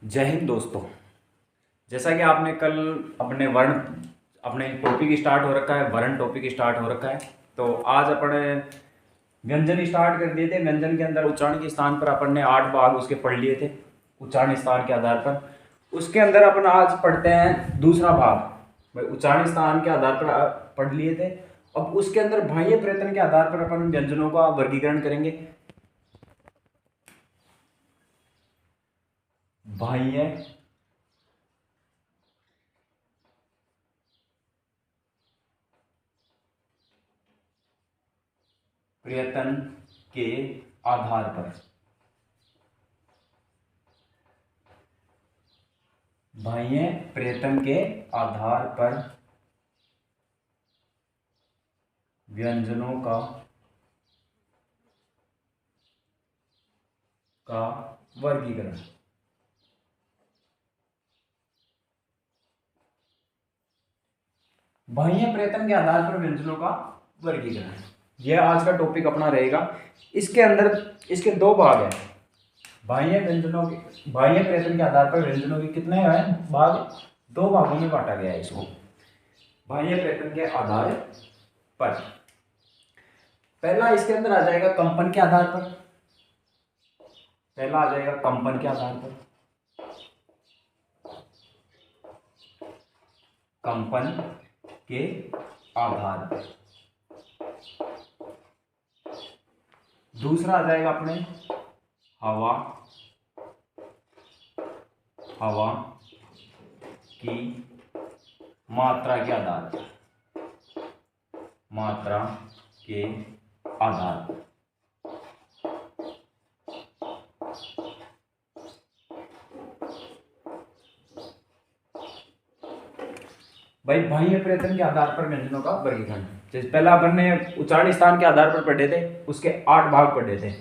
जय हिंद दोस्तों। जैसा कि आपने कल अपने टॉपिक स्टार्ट हो रखा है, वर्ण टॉपिक स्टार्ट हो रखा है। तो आज अपने व्यंजन स्टार्ट कर दिए थे। व्यंजन के अंदर उच्चारण के स्थान पर अपन ने 8 भाग उसके पढ़ लिए थे उच्चारण स्थान के आधार पर। उसके अंदर अपन आज पढ़ते हैं दूसरा भाग। भाई उच्चारण स्थान के आधार पर पढ़ लिए थे। अब उसके अंदर बाह्य प्रयत्न के आधार पर अपन व्यंजनों का वर्गीकरण करेंगे। बाह्य प्रयत्न के आधार पर, बाह्य प्रयत्न के आधार पर व्यंजनों का वर्गीकरण। बाह्य प्रयत्न के आधार पर व्यंजनों का वर्गीकरण, यह आज का टॉपिक अपना रहेगा। इसके अंदर इसके दो भाग हैं। बाह्य प्रयत्न के आधार पर व्यंजनों के कितने हैं भाग? दो भागों में बांटा गया है इसको। बाह्य प्रयत्न के आधार पर पहला इसके अंदर आ जाएगा कंपन के आधार पर। पहला आ जाएगा कंपन के आधार पर। कंपन के आधार पर दूसरा आ जाएगा अपने हवा की मात्रा के आधार पर। मात्रा के आधार पर भाई बाह्य प्रयत्न के आधार पर व्यंजनों का वर्गीकरण। जैसे पहला अपन ने उच्चारण स्थान के आधार पर पढ़े थे, उसके 8 भाग पढ़े थे।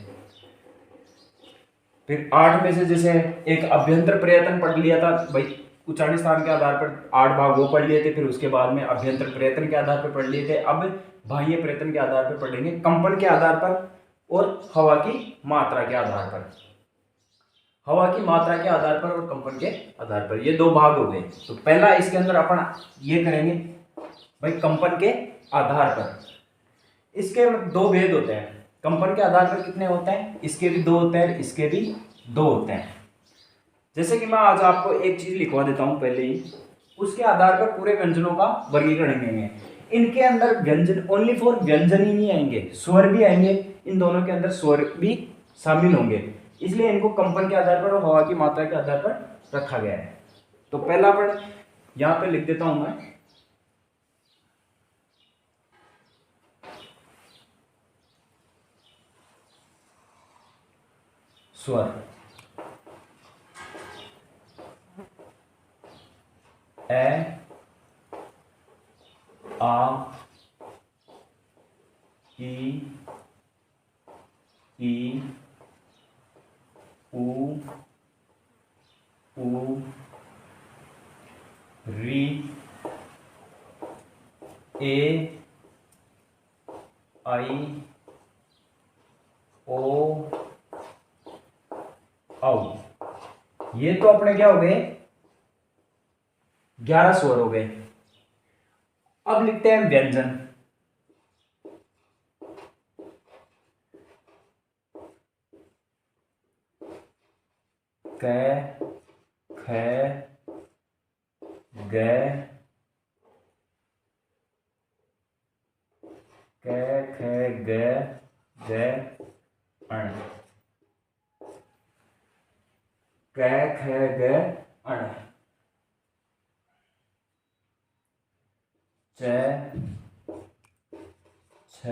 फिर 8 में से जैसे एक अभ्यंतर प्रयत्न पढ़ लिया था भाई, उच्चारण स्थान के आधार पर 8 भाग वो पढ़ लिए थे। फिर उसके बाद में अभ्यंतर प्रयत्न के आधार पर पढ़ लिए थे। अब बाह्य प्रयत्न के आधार पर पढ़ेंगे कंपन के आधार पर और हवा की मात्रा के आधार पर। हवा की मात्रा के आधार पर और कंपन के आधार पर, ये दो भाग हो गए। तो पहला इसके अंदर अपन ये करेंगे भाई कंपन के आधार पर। इसके दो भेद होते हैं। कंपन के आधार पर कितने होते हैं? इसके भी दो होते हैं, इसके भी दो होते हैं। जैसे कि मैं आज आपको एक चीज लिखवा देता हूं पहले ही, उसके आधार पर पूरे व्यंजनों का वर्गीकरण करेंगे। इनके अंदर व्यंजन ओनली फॉर व्यंजन ही नहीं आएंगे, स्वर भी आएंगे। इन दोनों के अंदर स्वर भी शामिल होंगे, इसलिए इनको कंपन के आधार पर और हवा की मात्रा के आधार पर रखा गया है। तो पहला पढ़ यहां पे लिख देता हूं मैं, स्वर। ए, आ, ई, ऊ, री, ए, आई, ओ, औ। ये तो अपने क्या हो गए? 11 स्वर हो गए। अब लिखते हैं व्यंजन। क, ख, ग, क, ख, ग, अण। क, ख, ग, अण। च, छ,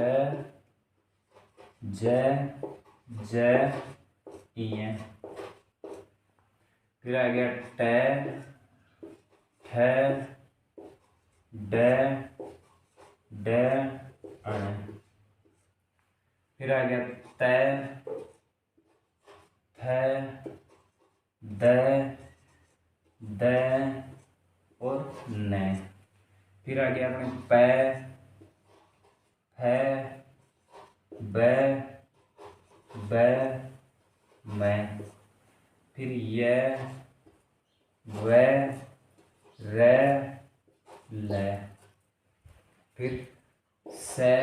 ज, इय। फिर आ गया ट, ठ, ड, अण। फिर आ गया त, थ, द, और न। फिर आ गया अपने प, फ, ब, म। फिर य, वे, रे, ले, फिर से,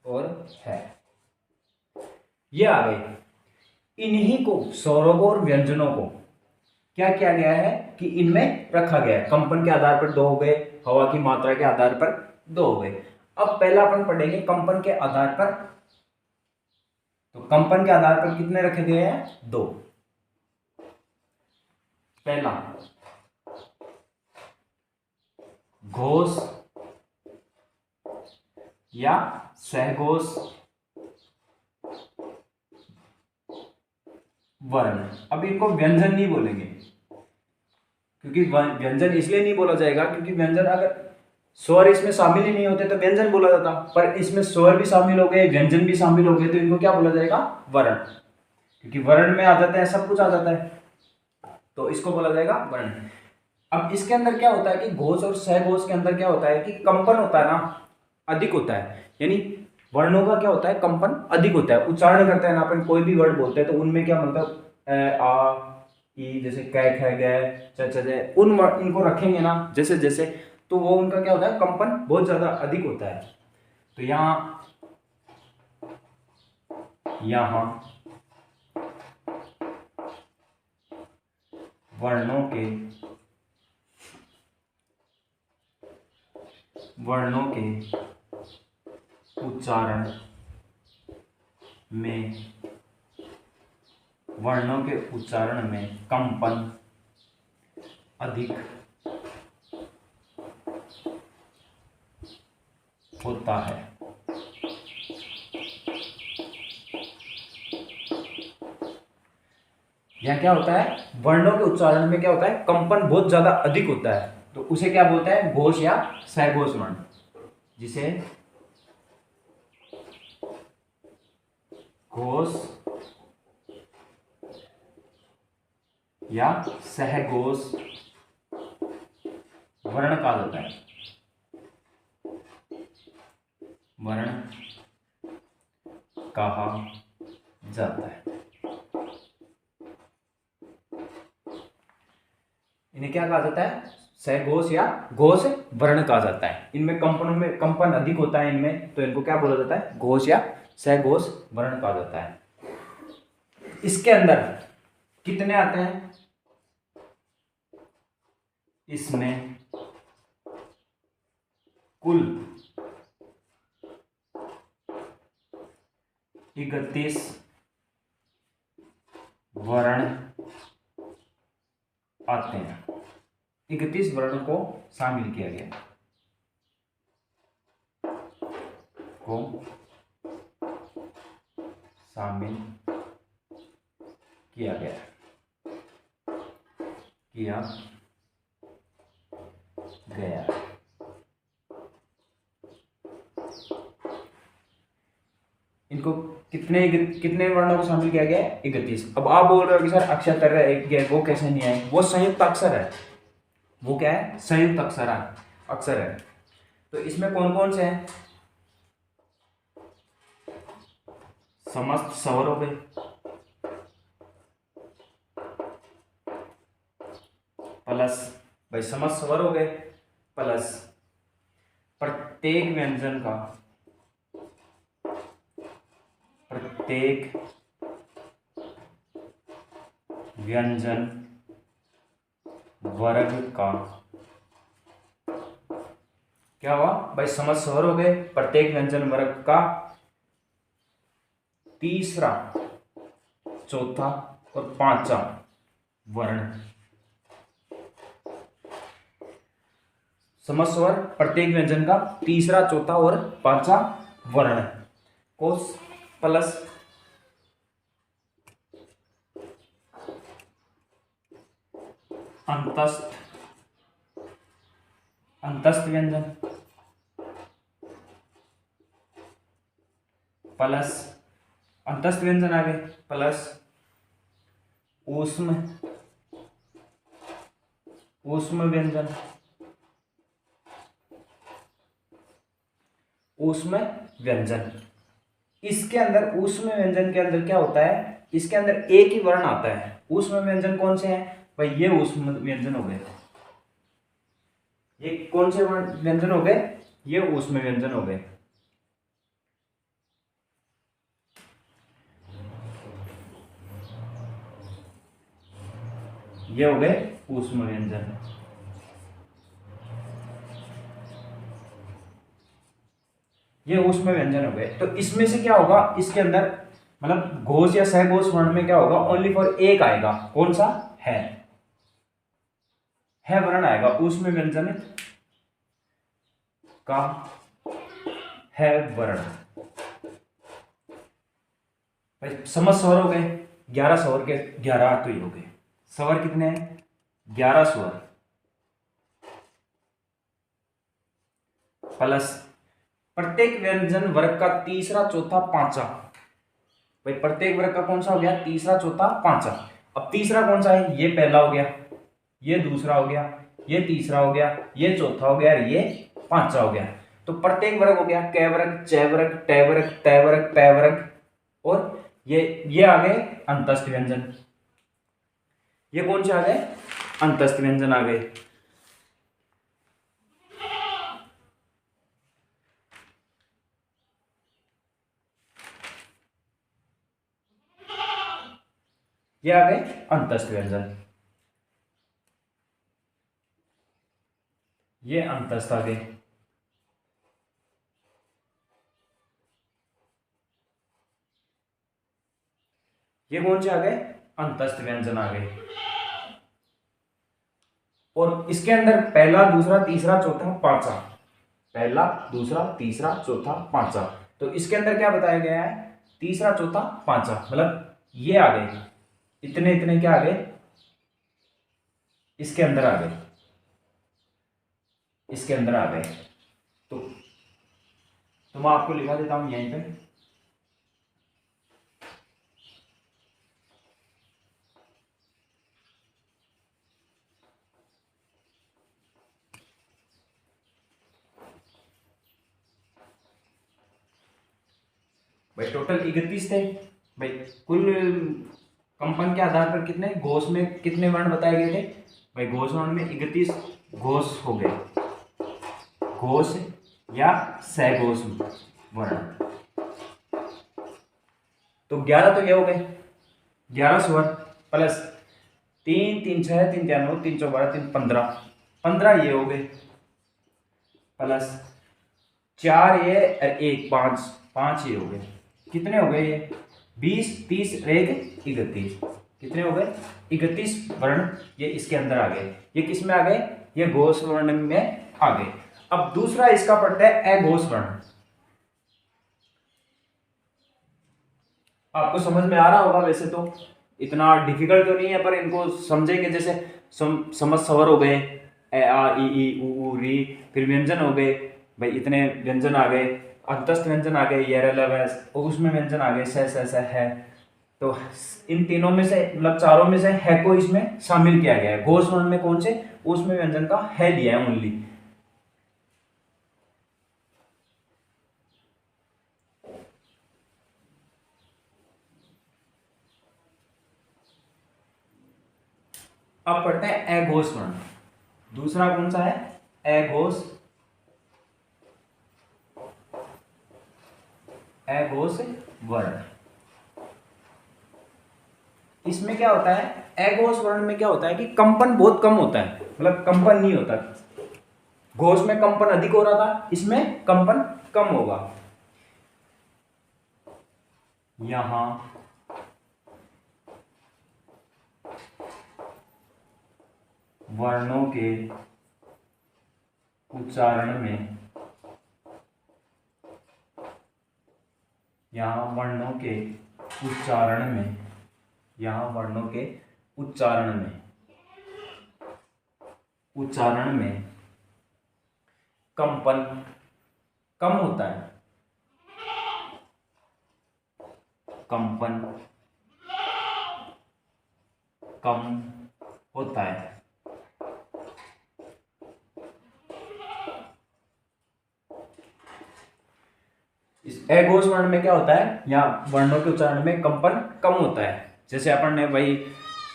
और है। ये आ गए। इन्हीं को स्वरों को और व्यंजनों को क्या किया गया है कि इनमें रखा गया है। कंपन के आधार पर दो हो गए, हवा की मात्रा के आधार पर दो हो गए। अब पहला अपन पढ़ेंगे कंपन के आधार पर। तो कंपन के आधार पर कितने रखे गए हैं? दो। पहला घोष या सहघोष वर्ण। अब इनको व्यंजन नहीं बोलेंगे, क्योंकि व्यंजन इसलिए नहीं बोला जाएगा क्योंकि व्यंजन अगर स्वर इसमें शामिल ही नहीं होते तो व्यंजन बोला जाता, पर इसमें स्वर भी शामिल हो गए, व्यंजन भी शामिल हो गए, तो इनको क्या बोला जाएगा? वर्ण। क्योंकि वर्ण में आ जाता है, सब कुछ आ जाता है, तो इसको बोला जाएगा वर्ण। अब इसके अंदर क्या होता है कि घोष और सहघोष के अंदर क्या होता है कि कंपन होता है ना, अधिक होता है। यानी वर्णों का क्या होता है? कंपन अधिक होता है। उच्चारण करते हैं ना अपन, कोई भी वर्ड बोलते हैं तो उनमें क्या मतलब आ ई, जैसे कै ख ग च छ ज, इनको रखेंगे ना जैसे जैसे, तो वो उनका क्या होता है? कंपन बहुत ज्यादा अधिक होता है। तो यहाँ वर्णों के उच्चारण में कंपन अधिक होता है। यह क्या होता है? वर्णों के उच्चारण में क्या होता है? कंपन बहुत ज्यादा अधिक होता है, तो उसे क्या बोलते हैं? घोष या सहघोष वर्ण, जिसे घोष या सहघोष वर्ण कहा जाता है। वर्ण कहा जाता है। इन्हें क्या कहा जाता है? सहघोष या घोष वर्ण कहा जाता है। इनमें कंपन अधिक होता है इनमें, तो इनको क्या बोला जाता है? घोष या सहघोष वर्ण कहा जाता है। इसके अंदर कितने आते हैं? इसमें कुल 31 वर्ण आते हैं। 31 वर्ण को शामिल किया गया गया। इनको कितने वर्णों को शामिल किया गया है? 31। अब आप बोल रहे हो कि सर अक्षर है वो कैसे नहीं आए? वो संयुक्त अक्षर है। वो क्या है? संयुक्त अक्षर है। तो इसमें कौन कौन से हैं? समस्त स्वर हो गए, प्लस भाई समस्त स्वर हो गए, प्लस प्रत्येक व्यंजन वर्ग का क्या हुआ भाई? समस्त स्वर हो गए, प्रत्येक व्यंजन वर्ग का तीसरा, चौथा और पांचवा वर्ण। समस्त स्वर प्रत्येक व्यंजन का तीसरा, चौथा और पांचवा वर्ण को प्लस अंतस्थ व्यंजन प्लस अंतस्थ व्यंजन आ गए, प्लस ऊष्म व्यंजन, ऊष्म व्यंजन। इसके अंदर ऊष्म व्यंजन के अंदर क्या होता है, इसके अंदर एक ही वर्ण आता है। ऊष्म व्यंजन कौन से हैं भाई, ये ऊष्म व्यंजन हो गए। ये कौन से व्यंजन हो गए, ये ऊष्म व्यंजन हो गए। ये हो गए ऊष्म व्यंजन। ये ऊष्म व्यंजन हो गए। तो इसमें से क्या होगा, इसके अंदर मतलब घोष या सहघोष वर्ण में क्या होगा, ओनली फॉर एक आएगा, कौन सा, है वर्ण आएगा ऊष्म व्यंजन का, है वर्ण। भाई समझ स्वर हो गए, 11 स्वर के 11 तो ही हो गए। स्वर कितने हैं, 11 स्वर प्लस प्रत्येक व्यंजन वर्ग का तीसरा चौथा पांचवा। भाई प्रत्येक वर्ग का कौन सा हो गया, तीसरा चौथा पांचवा। अब तीसरा कौन सा है, ये पहला हो गया, ये दूसरा हो गया, ये तीसरा हो गया, ये चौथा हो गया, ये पांचवा हो गया। तो प्रत्येक वर्ग हो गया कै वर्ग, च वर्ग, ट वर्ग, त वर्ग, पै वर्ग, और ये आ गए अंतस्थ व्यंजन। ये कौन से आ गए, अंतस्थ व्यंजन आ गए। ये आ गए अंतस्थ व्यंजन, ये अंतस्थ आ गए। ये कौन से आ गए, अंतस्थ व्यंजन आ गए। और इसके अंदर पहला दूसरा तीसरा चौथा पांचवा, पहला दूसरा तीसरा चौथा पांचवा। तो इसके अंदर क्या बताया गया है, तीसरा चौथा पांचवा, मतलब ये आ गए, इतने इतने क्या आ गए, इसके अंदर आ गए, इसके अंदर आ गए। तो मैं आपको लिखा देता हूं यहीं पे, भाई टोटल 31 थे। भाई कुल कंपन के आधार पर कितने घोष में कितने वर्ण बताए गए थे, भाई घोष वर्ण में 31 घोष हो गए, घोष या सहघोष वर्ण। तो 11 तो ये हो गए, 11 स्वर प्लस 3 3 6 3 9 3 14 3 15, 15 ये हो गए, प्लस 4 ये 1 5 5 ये हो गए। कितने हो गए ये, 20 30 1 31, कितने हो गए, 31 वर्ण ये इसके अंदर आ गए। ये किस में आ गए, ये घोष वर्ण में आ गए। अब दूसरा इसका पड़ता है अघोष वर्ण। आपको समझ में आ रहा होगा, वैसे तो इतना डिफिकल्ट तो नहीं है, पर इनको समझेंगे जैसे समझ स्वर हो गए, ए आ ई ई उ ऊ री, फिर व्यंजन हो गए, भाई इतने व्यंजन आ गए, अंतस्थ व्यंजन आ गए, ये लवस, और उसमें व्यंजन आ गए स है। तो इन तीनों में से मतलब चारों में से है को इसमें शामिल किया गया है। घोष वर्ण में कौन से, उसमें व्यंजन का है दिया है ओनली। अब पढ़ते हैं अघोष वर्ण। दूसरा कौन सा है, अघोष, अघोष वर्ण। इसमें क्या होता है, अघोष वर्ण में क्या होता है कि कंपन बहुत कम होता है, मतलब कंपन नहीं होता। घोष में कंपन अधिक हो रहा था, इसमें कंपन कम होगा। यहां वर्णों के उच्चारण में, यहां वर्णों के उच्चारण में, यहां वर्णों के उच्चारण में, उच्चारण में कंपन कम होता है, कंपन कम होता है। इस अघोष वर्ण में क्या होता है, या वर्णों के उच्चारण में कंपन कम होता है। जैसे अपन ने भाई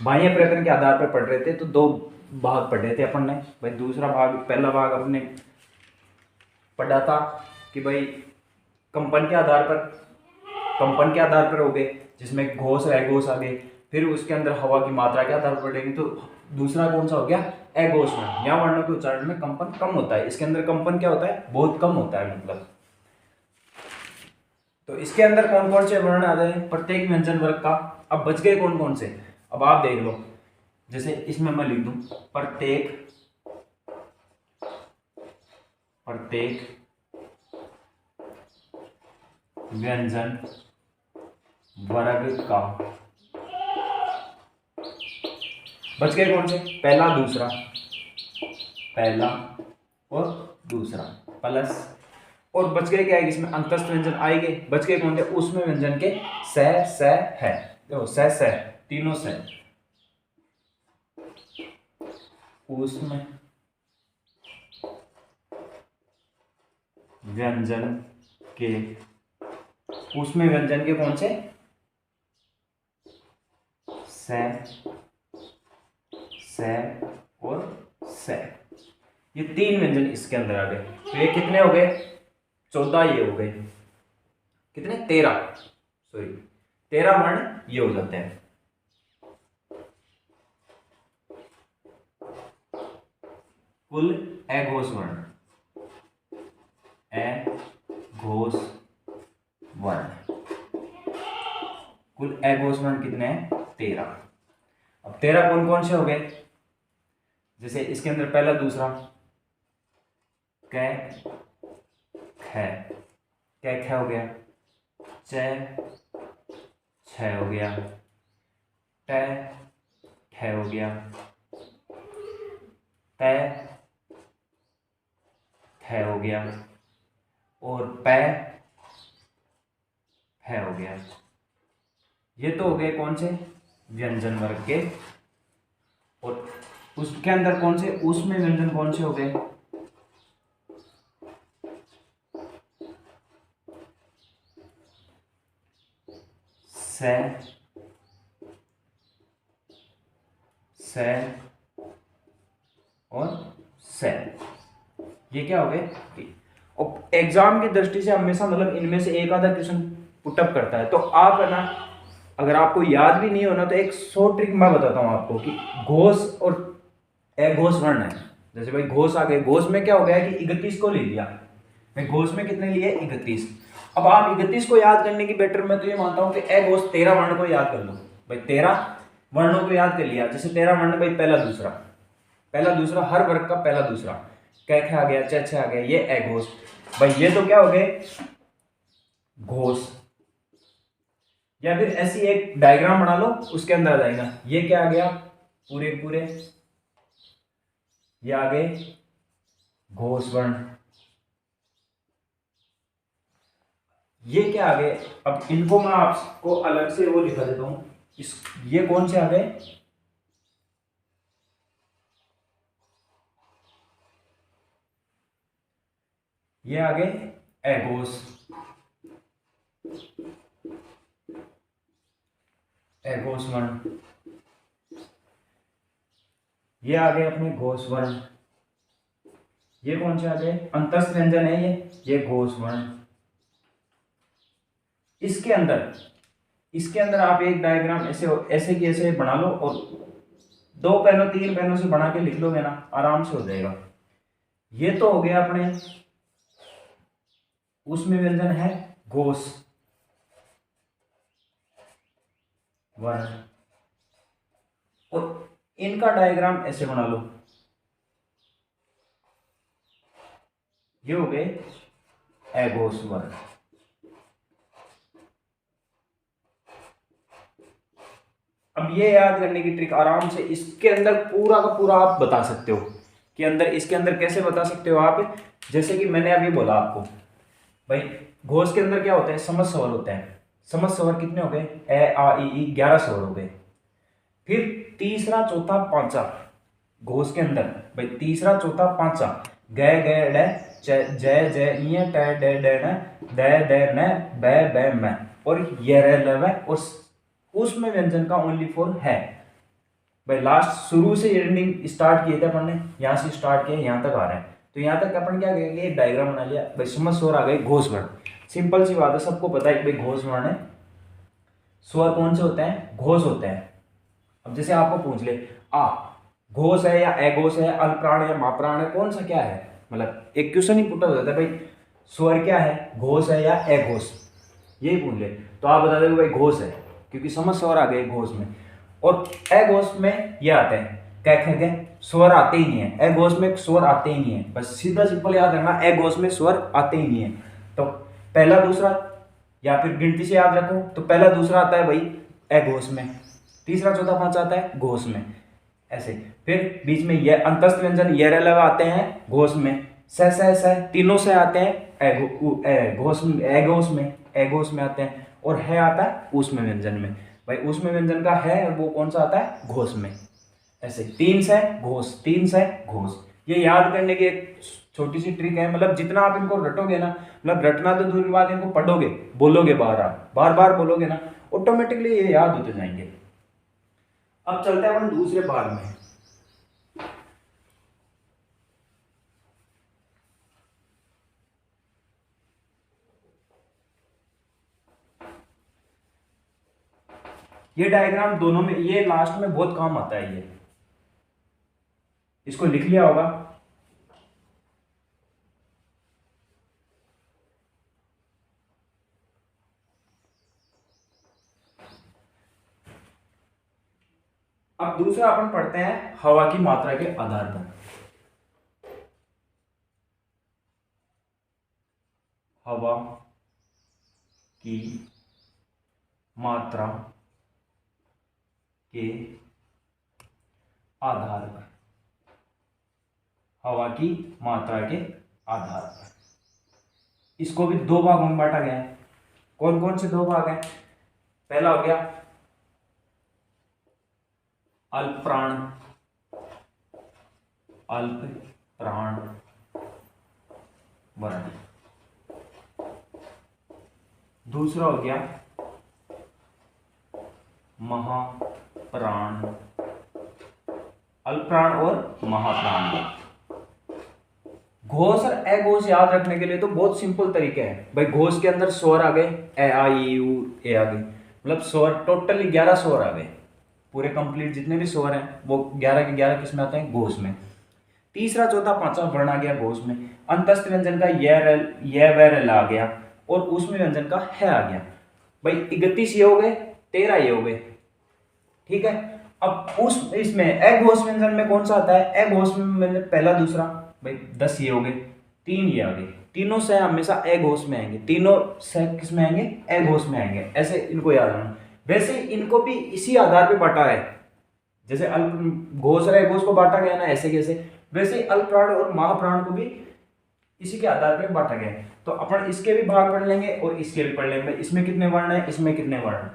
बाह्य प्रयत्न के आधार पर पढ़ रहे थे, तो दो भाग पढ़े थे अपन ने भाई। दूसरा भाग, पहला भाग अपने पढ़ा था कि भाई कंपन के आधार पर हो गए, जिसमें घोष अघोष आ गए। फिर उसके अंदर हवा की मात्रा के आधार पर पढ़ेंगे, तो दूसरा कौन सा हो गया, अघोष वर्ण। यहाँ वर्णों के उच्चारण में कंपन कम होता है, इसके अंदर कंपन क्या होता है, बहुत कम होता है मतलब। तो इसके अंदर कौन कौन से वर्ण आ गए प्रत्येक व्यंजन वर्ग का। अब बच गए कौन कौन से, अब आप देख लो। जैसे इसमें मैं लिख दूं प्रत्येक व्यंजन वर्ग का। बच गए कौन से, पहला और दूसरा प्लस, और बच गए क्या है, इसमें अंतस्थ व्यंजन आएंगे। बच गए कौन थे, उसमें व्यंजन के स है, देखो स तीनों से, उसमें व्यंजन के कौन से, से और से, ये तीन व्यंजन इसके अंदर आ गए। तो ये कितने हो गए, 14 ये हो गए, कितने 13 वर्ण ये हो जाते हैं। कुल अघोष वर्ण कितने हैं, 13। अब 13 कौन कौन से हो गए, जैसे इसके अंदर पहला दूसरा कै ख हो गया, छ हो गया, ठ हो गया, थ हो गया, और हो गया। ये तो हो गए कौन से, व्यंजन वर्ग के। और उसके अंदर कौन से, उसमें व्यंजन कौन से हो गए, से और से, ये क्या हो गए। और एग्जाम की दृष्टि से हमेशा मतलब इनमें से एक आधा क्वेश्चन पुटअप करता है, तो आप है ना, अगर आपको याद भी नहीं होना तो एक शॉर्ट ट्रिक मैं बताता हूँ आपको कि घोष और अघोष वर्ण है। जैसे भाई घोष आ गए, घोष में क्या हो गया कि 31 को ले लिया, मैं घोष में कितने लिए, 31। अब आप 31 को याद करने की बेटर मैं तो ये मानता हूँ कि अघोष 13 वर्ण को याद कर लो भाई। 13 वर्णों को याद कर लिया, जैसे 13 वर्ण भाई, पहला दूसरा हर वर्ग का पहला दूसरा, क आ गया, च आ गया, ये अघोष भाई। ये तो क्या हो गए, घोष। या फिर ऐसी एक डायग्राम बना लो, उसके अंदर आ जाएगा। ये क्या आ गया, पूरे ये आ गए घोष वर्ण। ये क्या आ गए, अब इनको मैं आपको अलग से वो लिखा देता हूं। ये कौन से आ गए, ये आ गए अघोष वर्ण। ये आ गए अपने घोष वर्ण। ये कौन से आ गए, अंतस्थ व्यंजन है ये घोष वर्ण। इसके अंदर आप एक डायग्राम ऐसे की ऐसे बना लो, और 2 पेनों 3 पेनों से बना के लिख लोगे ना, आराम से हो जाएगा। ये तो हो गया अपने उसमें व्यंजन है घोष वर्ण, और इनका डायग्राम ऐसे बना लो। ये हो गए अघोष वर्ण। अब ये याद करने की ट्रिक आराम से इसके अंदर पूरा का पूरा आप बता सकते हो कि इसके अंदर कैसे बता सकते हो आप। जैसे कि मैंने अभी बोला आपको भाई, घोष के अंदर क्या होता है, समस्त स्वर होते हैं। समस्त स्वर कितने हो गए, ए आ ई 11 स्वर हो गए। फिर तीसरा चौथा पांचा घोष के अंदर भाई, तीसरा चौथा पांचा ग ग ड जय जय इए टे डे डे न दे दे न बे बे मैं, और ये रे लवे उसमें व्यंजन का ओनली फॉर है। भाई लास्ट शुरू से एंडिंग स्टार्ट किए थे अपन ने, यहाँ से स्टार्ट किया यहाँ तक आ रहे हैं, तो यहाँ तक अपन क्या करेंगे, एक डायग्राम बना लिया भाई, समझ स्वर आ गए घोष वर्ण। सिंपल सी बात है, सबको पता है कि भाई घोष वर्ण है। स्वर कौन से होते हैं, घोष होते हैं। अब जैसे आपको पूछ ले आ घोष है या अघोष है, अल्पप्राण या महाप्राण है, कौन सा क्या है, मतलब एक क्वेश्चन ही पुट हो जाता है भाई, स्वर क्या है, घोष है या अघोष, यही पूछ ले तो आप बता दोगे भाई घोष है, क्योंकि समझ स्वर आ गए घोष में। और अघोष में ये आते हैं कह स्वर आते ही नहीं है, अघोष में स्वर आते ही नहीं है, बस सीधा सिंपल याद रखना, अघोष में स्वर आते ही नहीं है। तो पहला दूसरा, या फिर गिनती से याद रखो तो पहला दूसरा आता है भाई अघोष में, तीसरा चौथा पांचवा आता है घोष में, ऐसे। फिर बीच में ये अंतस्थ व्यंजन ये लगा आते हैं घोष में, स तीनों से आते हैं घोष में आते हैं, और है आता है ऊष्म व्यंजन में। भाई ऊष्म व्यंजन का है वो कौन सा आता है, घोष में, ऐसे तीन से घोष, तीन से घोष। ये याद करने की एक छोटी सी ट्रिक है, मतलब जितना आप इनको रटोगे ना, मतलब रटना तो दूर की बात, इनको पढ़ोगे बोलोगे बार बार बोलोगे ना, ऑटोमेटिकली ये याद होते जाएंगे। अब चलते हैं अपन दूसरे भाग में। ये डायग्राम दोनों में, ये लास्ट में बहुत काम आता है, ये इसको लिख लिया होगा। अब दूसरा अपन पढ़ते हैं हवा की मात्रा के आधार पर। हवा की मात्रा के आधार पर, हवा की मात्रा के आधार पर, इसको भी दो भागों में बांटा गया है। कौन कौन से दो भाग हैं, पहला हो गया अल्प प्राण, अल्प प्राण वर्ण, दूसरा हो गया महाप्राण, अल्पप्राण और महाप्राण। घोष और अघोष याद रखने के लिए तो बहुत सिंपल तरीके हैं भाई। घोष के अंदर स्वर आ गए, ए आ ई उ ए आ गए, मतलब स्वर टोटली 11 स्वर आ गए, पूरे कंप्लीट जितने भी स्वर हैं वो 11 के 11 किस में आते हैं, घोष में। तीसरा चौथा पांचवा वर्ण आ गया घोष में, अंतस्थ व्यंजन का य व र आ गया, और उसमें व्यंजन का है आ गया। भाई 31 ये हो गए, 13 ये हो गए, ठीक है। अब उस इसमें अघोष व्यंजन में कौन सा आता है, अघोष में पहला दूसरा, भाई 10 ये हो गए, 3 ये आ गए, तीनों से हमेशा अघोष में आएंगे, तीनों से किस में आएंगे, अघोष में आएंगे, ऐसे इनको याद रखना। वैसे इनको भी इसी आधार पे बांटा है, जैसे अल्प घोष और अघोष को बांटा गया ना ऐसे कैसे, वैसे अल्पप्राण और महाप्राण को भी इसी के आधार पे बांटा गया है। तो अपन इसके भी भाग पढ़ लेंगे और इसके भी पढ़ लेंगे, इसमें कितने वर्ण है, इसमें कितने वर्ण है।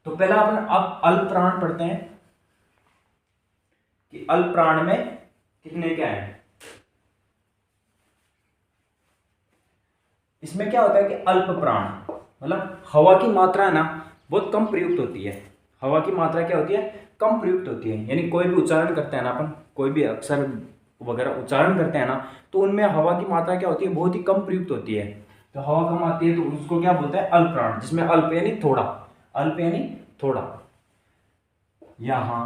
तो पहला अपन अब अल्प प्राण पढ़ते हैं कि अल्प प्राण में कितने क्या है। इसमें क्या होता है कि अल्प प्राण मतलब हवा की मात्रा है ना बहुत कम प्रयुक्त होती है। हवा की मात्रा क्या होती है, कम प्रयुक्त होती है, यानी कोई भी उच्चारण करते हैं ना अपन, कोई भी अक्षर वगैरह उच्चारण करते हैं ना, तो उनमें हवा की मात्रा क्या होती है, बहुत ही कम प्रयुक्त होती है। तो हवा कम आती है तो उसको क्या बोलते हैं, अल्प प्राण, जिसमें अल्प यानी थोड़ा, अल्प यानी थोड़ा। यहां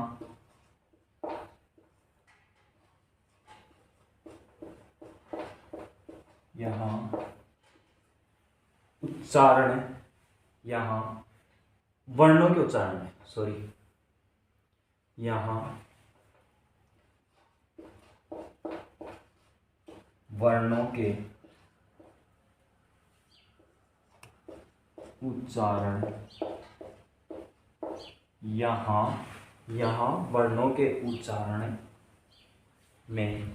उच्चारण, यहां वर्णों के उच्चारण में, सॉरी, यहां वर्णों के उच्चारण, यहां वर्णों के उच्चारण में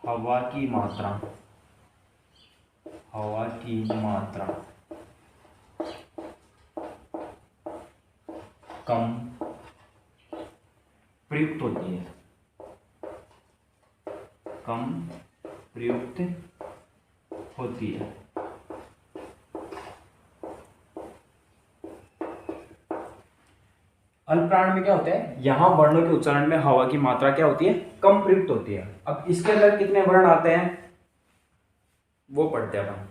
हवा की मात्रा कम प्रयुक्त होती है। कम प्रयुक्त होती है। अल्पप्राण में क्या होता है, यहां वर्णों के उच्चारण में हवा की मात्रा क्या होती है, कम प्रयुक्त होती है। अब इसके अंदर कितने वर्ण आते हैं वो पढ़ते हैं अपन।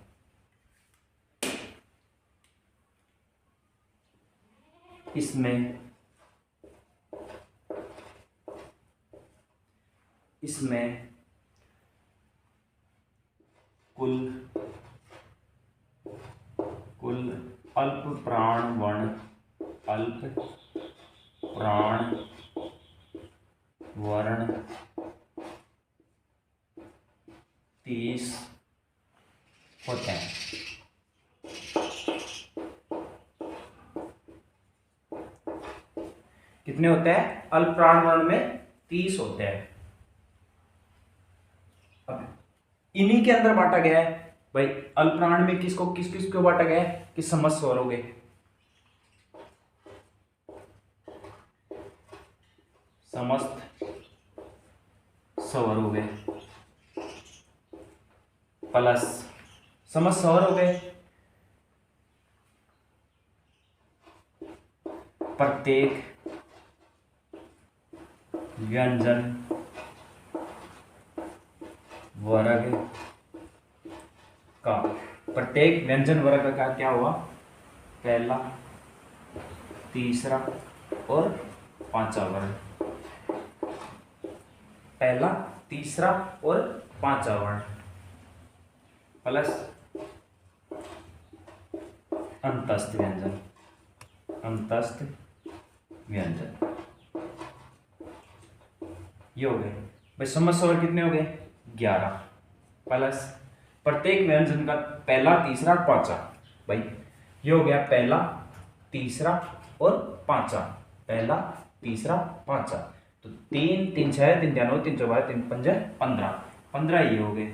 इसमें कुल अल्प प्राण वर्ण 30 होते हैं। कितने होते हैं, अल्प प्राण वर्ण में 30 होते हैं। अब इन्हीं के अंदर बांटा गया है भाई, अल्प प्राण में किस किस को बांटा गया है कि समस्त स्वर हो गए, समस्त स्वर हो गए प्लस समस्त स्वर हो गए, प्रत्येक व्यंजन वर्ग का, प्रत्येक व्यंजन वर्ग का क्या हुआ, पहला, तीसरा और पांचवा वर्ण, पहला, तीसरा और पांचवा वर्ण प्लस अंतस्थ व्यंजन, ये हो गए भाई। समस्त स्वर कितने हो गए, 11 प्लस प्रत्येक व्यंजन का पहला, तीसरा, पांचवा, भाई ये हो गया पहला, तीसरा और पांचवा, पहला, तीसरा, पांचवा, तो 3 3 6 3 9 3 4 3 5 15 ये हो गए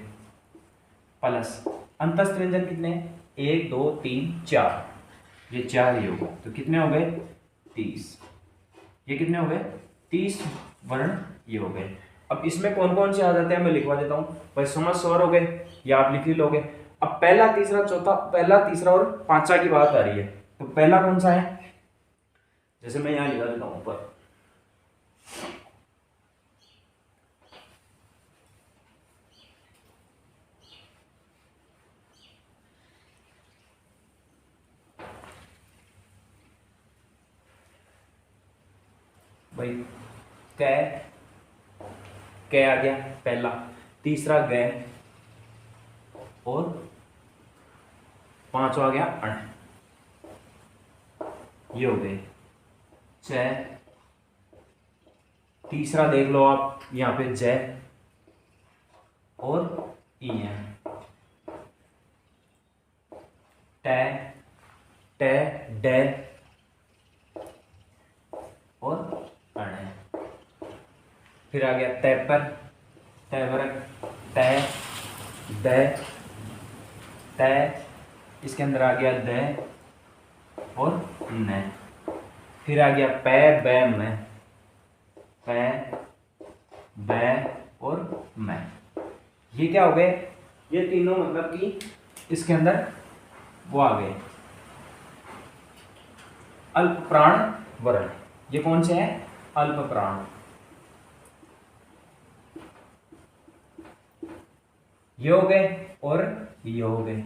प्लस अंतस्थ व्यंजन कितने, 1 2 3 4, ये 4 ये हो गए, तो कितने हो गए 30, ये कितने हो गए 30 वर्ण ये हो गए। अब इसमें कौन कौन से आ जाते हैं मैं लिखवा देता हूँ भाई। समस्त स्वर हो गए, या आप लिख ही लोगे। अब पहला, तीसरा, चौथा, पहला, तीसरा और पांचवा की बात आ रही है, तो पहला कौन सा है, जैसे मैं यहां लिखा देता हूं ऊपर, भाई कै आ गया पहला, तीसरा ग और पांचवा आ गया अण, ये हो गए 6, तीसरा देख लो आप यहां पे जय और ई है, टे टे डे और अण है। फिर आ गया तैपर, तैवरक, तय, दै, तय, इसके अंदर आ गया द और न। फिर आ गया पै बै मैं, पै बै और मैं, ये क्या हो गए, ये तीनों मतलब कि इसके अंदर वो आ गए अल्प प्राण वर्ण। ये कौन से हैं, अल्प प्राण, ये हो गए और ये हो गए।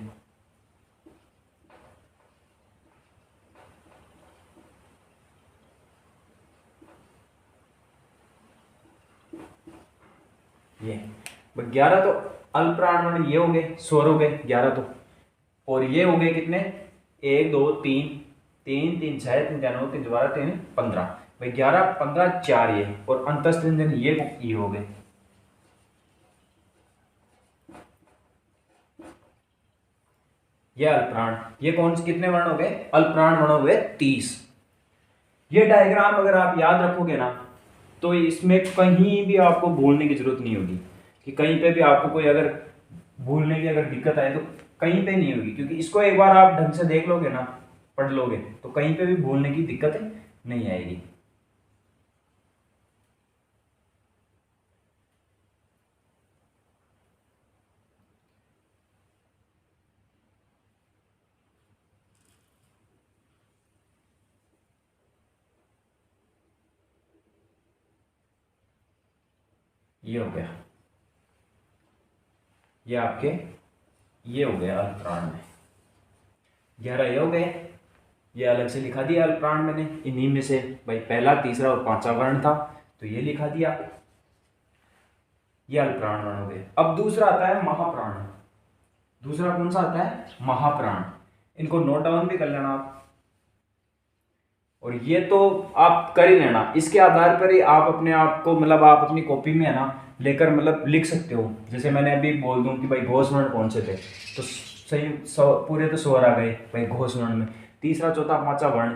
ये 11 तो अल्प प्राण वर्ण ये हो गए, स्वर हो गए 11 तो, और ये हो गए कितने, 1 2 3 3 3 6 3 9 3 12 3 15, भाई 11 15 4 ये, और अंतस्थ व्यंजन ये हो गए। ये अल्पप्राण, ये कौन से कितने वर्ण हो गए, अल्पप्राण वर्ण हो गए 30। ये डायग्राम अगर आप याद रखोगे ना तो इसमें कहीं भी आपको भूलने की जरूरत नहीं होगी, कि कहीं पे भी आपको कोई अगर भूलने की अगर दिक्कत आए तो कहीं पे नहीं होगी, क्योंकि इसको एक बार आप ढंग से देख लोगे ना, पढ़ लोगे, तो कहीं पे भी भूलने की दिक्कत नहीं आएगी। ये हो गया, ये आपके ये हो गया अल्पप्राण में। 11 ये हो गए, ये अलग से लिखा दिया अल्पप्राण मैंने। इन्हीं में से भाई पहला, तीसरा और पांचवा वर्ण था तो ये लिखा दिया, ये अल्पप्राण वर्ण हो गए। अब दूसरा आता है महाप्राण। दूसरा कौन सा आता है? महाप्राण। इनको नोट डाउन भी कर लेना आप, और ये तो आप कर ही लेना। इसके आधार पर ही आप अपने आप को मतलब आप अपनी कॉपी में है ना लेकर मतलब लिख सकते हो। जैसे मैंने अभी बोल दूं कि भाई घोष वर्ण कौन से थे, तो सही पूरे तो स्वर आ गए भाई घोष वर्ण में। तीसरा चौथा पांचवा वर्ण,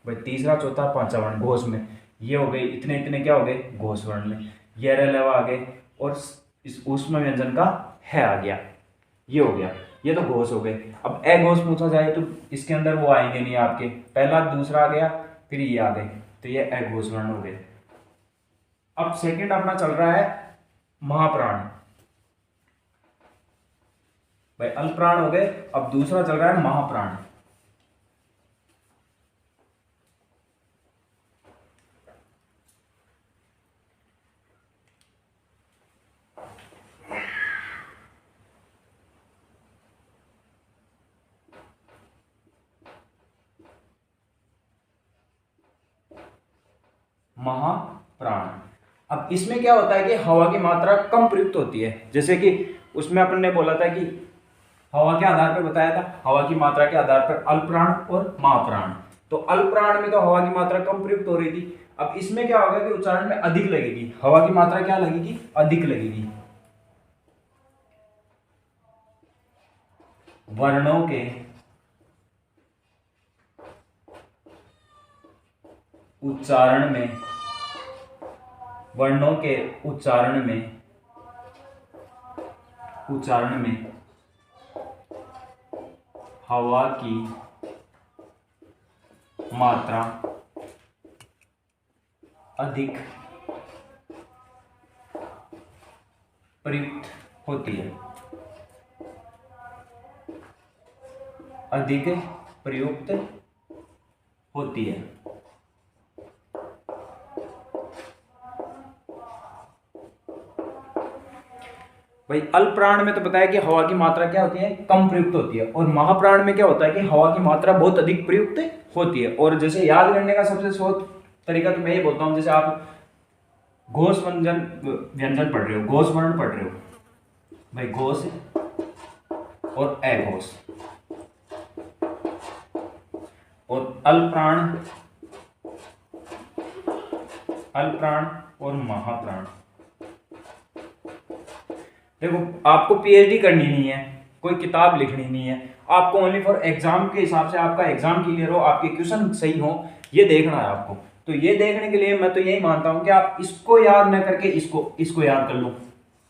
भाई तीसरा चौथा पांचवा वर्ण घोष में, ये हो गए। इतने इतने क्या हो गए? घोष वर्ण में। ये रलवा आ गए, और इस ऊष्म व्यंजन का है आ गया, ये हो गया। ये तो घोष हो गए। अब अघोष पूछा जाए तो इसके अंदर वो आएंगे नहीं आपके, पहला दूसरा आ गया, फिर ये आ गए, तो ये अघोष वर्ण हो गए। अब सेकंड अपना चल रहा है महाप्राण। भाई अल्पप्राण हो गए, अब दूसरा चल रहा है महाप्राण। महाप्राण। अब इसमें क्या होता है कि हवा की मात्रा कम प्रयुक्त होती है। जैसे कि उसमें अपन ने बोला था कि हवा के आधार पर बताया था, हवा की मात्रा के आधार पर अल्पप्राण और महाप्राण। तो अल्पप्राण में तो हवा की मात्रा कम प्रयुक्त हो रही थी। अब इसमें क्या होगा कि उच्चारण में अधिक लगेगी, हवा की मात्रा क्या लगेगी? अधिक लगेगी। वर्णों के उच्चारण में, वर्णों के उच्चारण में हवा की मात्रा अधिक प्रयुक्त होती है, अधिक प्रयुक्त होती है। भाई अल्पप्राण में तो बताया कि हवा की मात्रा क्या होती है? कम प्रयुक्त होती है। और महाप्राण में क्या होता है कि हवा की मात्रा बहुत अधिक प्रयुक्त होती है। और जैसे याद करने का सबसे सोच तरीका तो मैं ये बोलता हूँ, जैसे आप घोष व्यंजन पढ़ रहे हो, घोष वर्ण पढ़ रहे हो, भाई घोष और अघोष, और अल्पप्राण और महाप्राण। देखो आपको पीएचडी करनी नहीं है, कोई किताब लिखनी नहीं है, आपको ओनली फॉर एग्जाम के हिसाब से आपका एग्जाम क्लियर हो, आपके क्वेश्चन सही हो, ये देखना है आपको। तो ये देखने के लिए मैं तो यही मानता हूं कि आप इसको याद न करके इसको याद कर लो,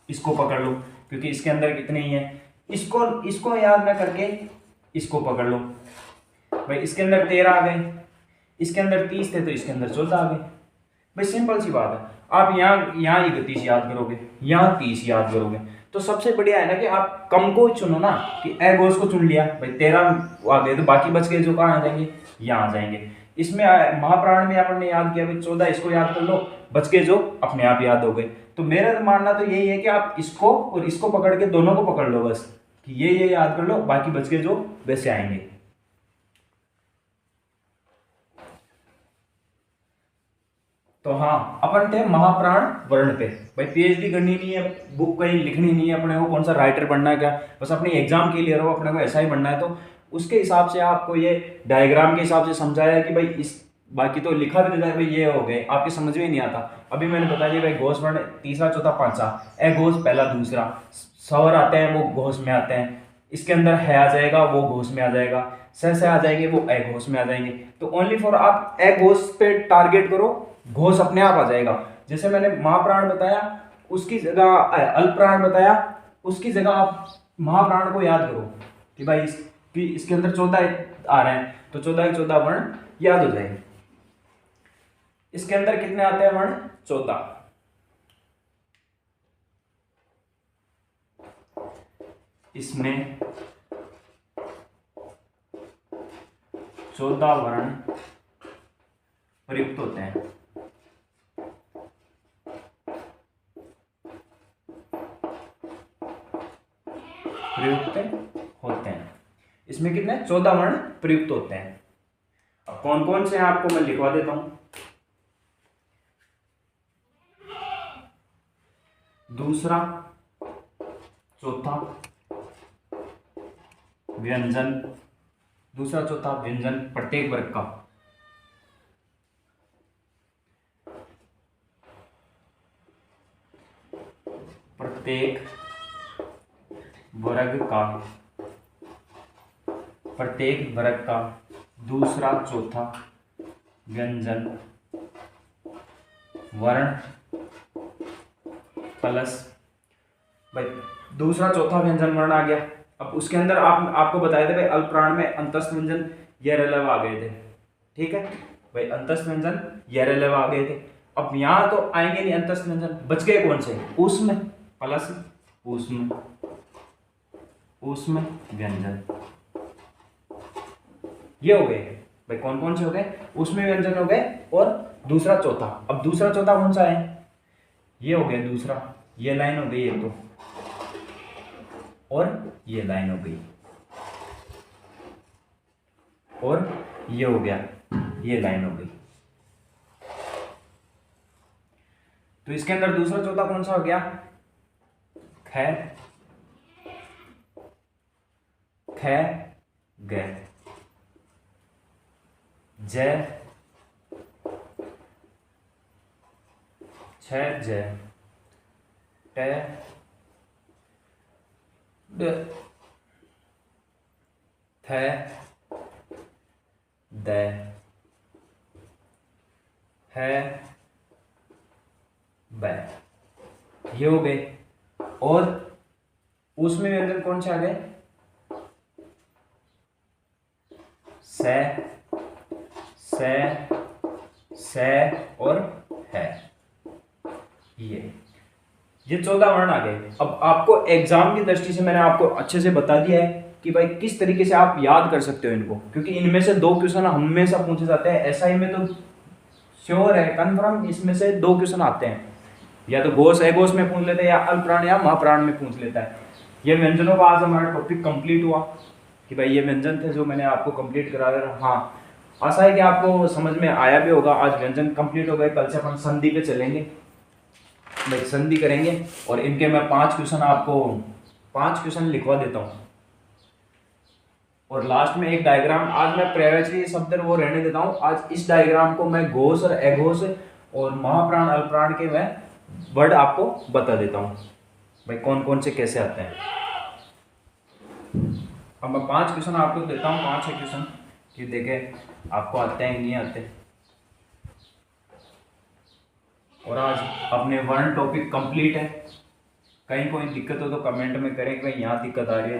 इसको पकड़ लो, क्योंकि इसके अंदर कितने ही है। इसको याद न करके इसको पकड़ लो। भाई इसके अंदर 13 आ गए, इसके अंदर 30 थे तो इसके अंदर 14 आ गए। भाई सिंपल सी बात है। आप यहाँ 31 याद करोगे, यहाँ 30 याद करोगे, तो सबसे बढ़िया है ना कि आप कम को चुनो ना, कि अघोष को चुन लिया, भाई 13 आ गए तो बाकी बच गए जो कहाँ आ जाएंगे? यहाँ आ जाएंगे। इसमें महाप्राण में आपने याद किया भाई 14, इसको याद कर लो, बच गए जो अपने आप याद हो गए। तो मेरा मानना तो यही है कि आप इसको और इसको पकड़ के दोनों को पकड़ लो बस, कि ये याद कर लो, बाकी बच गए जो वैसे आएंगे। तो हाँ, अपन थे महाप्राण वर्ण पे। भाई पीएचडी करनी नहीं है, बुक कहीं लिखनी नहीं है अपने को, कौन सा राइटर बनना है क्या, बस अपनी एग्जाम के लिए रहो, अपने को ऐसा ही बनना है। तो उसके हिसाब से आपको ये डायग्राम के हिसाब से समझाया कि भाई इस, बाकी तो लिखा भी नहीं था भाई ये हो गए, आपके समझ में नहीं आता। अभी मैंने बता दिया भाई घोष वर्ण तीसरा चौथा पांचवा, अघोष पहला दूसरा, स्वर आते हैं वो घोष में आते हैं, इसके अंदर है आ जाएगा वो घोष में आ जाएगा, से आ जाएंगे वो अघोष में आ जाएंगे। तो ओनली फॉर आप अघोष पे टारगेट करो, घोष अपने आप आ जाएगा। जैसे मैंने महाप्राण बताया उसकी जगह अल्पप्राण बताया, उसकी जगह आप महाप्राण को याद करो कि भाई इसके अंदर 14 आ रहे हैं, तो 14 के 14 वर्ण याद हो जाएंगे। इसके अंदर कितने आते हैं वर्ण? 14। इसमें 14 वर्ण प्रयुक्त होते हैं। प्रयुक्त होते हैं। इसमें कितने 14 वर्ण प्रयुक्त होते हैं। अब कौन कौन से हैं आपको मैं लिखवा देता हूं। दूसरा, चौथा व्यंजन, दूसरा चौथा व्यंजन प्रत्येक वर्ग का, प्रत्येक वर्ग का, प्रत्येक वर्ग का दूसरा चौथा व्यंजन वर्ण प्लस, भाई दूसरा चौथा व्यंजन वर्ण आ गया। अब उसके अंदर आपको बताए थे भाई अल्पप्राण में अंतस्थ व्यंजन ये रेलव आ गए थे, ठीक है भाई, अंतस्थ व्यंजन ये रेलव आ गए थे। अब यहां तो आएंगे नहीं अंतस्थ व्यंजन, बच गए कौन से, ऊष्म प्लस ऊष्म, ऊष्म व्यंजन, ये हो गए भाई। कौन कौन से हो गए, ऊष्म व्यंजन हो गए और दूसरा चौथा। अब दूसरा चौथा कौन सा है, ये हो गया दूसरा, ये लाइन हो गई एक तो, और ये लाइन हो गई, और ये हो गया, ये लाइन हो गई। तो इसके अंदर दूसरा चौथा कौन सा हो गया, ख ख ग ज छ ज ट ड थ द ह ब, ये हो गए। और उसमें व्यंजन कौन से आ गए, स और है, ये 14 वर्ण आ गए। अब आपको एग्जाम की दृष्टि से मैंने आपको अच्छे से बता दिया है कि भाई किस तरीके से आप याद कर सकते हो इनको, क्योंकि इनमें से 2 क्वेश्चन हमेशा पूछे जाते हैं। एसआई में तो श्योर है, कन्फर्म, इसमें से 2 क्वेश्चन आते हैं, या तो घोष एघोष में पूछ लेते हैं, या अल्पप्राण या महाप्राण में पूछ लेता है। ये व्यंजनों का आज हमारा टॉपिक कंप्लीट हुआ कि भाई ये व्यंजन थे जो मैंने आपको कंप्लीट कराया। हाँ, आशा है कि आपको समझ में आया भी होगा। आज व्यंजन कंप्लीट हो गए, कल से अपन संधि पे चलेंगे, भाई संधि करेंगे। और इनके मैं 5 क्वेश्चन आपको 5 क्वेश्चन लिखवा देता हूँ, और लास्ट में एक डायग्राम, आज मैं पर्यायवाची शब्द वो रहने देता हूँ। आज इस डायग्राम को मैं घोष और अघोष और महाप्राण अल्पप्राण के मैं वर्ड आपको बता देता हूँ, भाई कौन कौन से कैसे आते हैं। अब मैं 5 क्वेश्चन आपको देता हूँ, 5 क्वेश्चन कि देखें आपको आते हैं नहीं आते। और आज अपने वर्ण टॉपिक कंप्लीट है। कहीं कोई दिक्कत हो तो कमेंट में करें कि भाई यहाँ दिक्कत आ रही है,